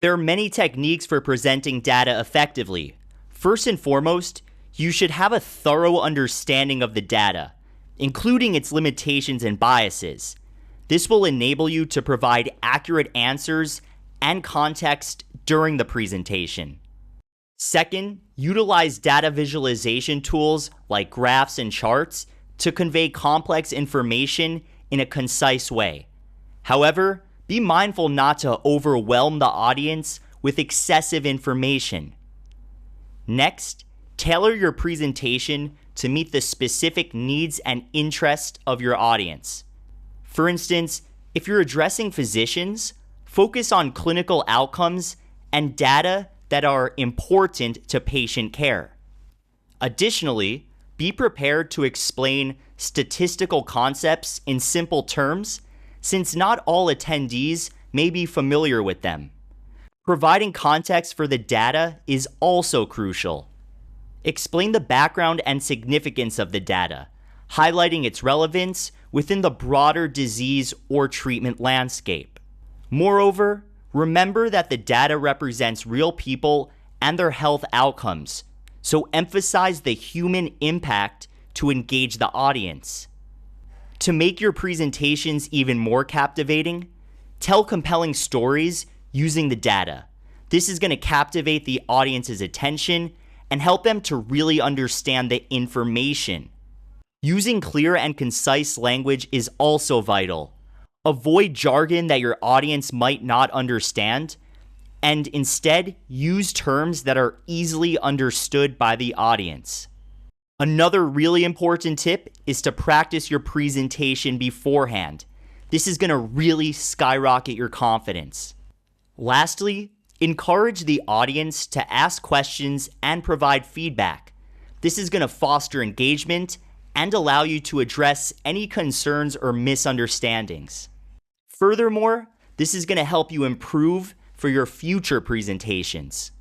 There are many techniques for presenting data effectively. First and foremost, you should have a thorough understanding of the data, including its limitations and biases. This will enable you to provide accurate answers and context during the presentation. Second, utilize data visualization tools like graphs and charts to convey complex information in a concise way. However, be mindful not to overwhelm the audience with excessive information. Next, tailor your presentation to meet the specific needs and interests of your audience. For instance, if you're addressing physicians, focus on clinical outcomes and data that are important to patient care. Additionally, be prepared to explain statistical concepts in simple terms, since not all attendees may be familiar with them. Providing context for the data is also crucial. Explain the background and significance of the data, highlighting its relevance within the broader disease or treatment landscape. Moreover, remember that the data represents real people and their health outcomes, so emphasize the human impact to engage the audience. To make your presentations even more captivating, tell compelling stories using the data. This is going to captivate the audience's attention and help them to really understand the information. Using clear and concise language is also vital. Avoid jargon that your audience might not understand, and instead use terms that are easily understood by the audience. Another really important tip is to practice your presentation beforehand. This is going to really skyrocket your confidence. Lastly, encourage the audience to ask questions and provide feedback. This is going to foster engagement and allow you to address any concerns or misunderstandings. Furthermore, this is going to help you improve for your future presentations.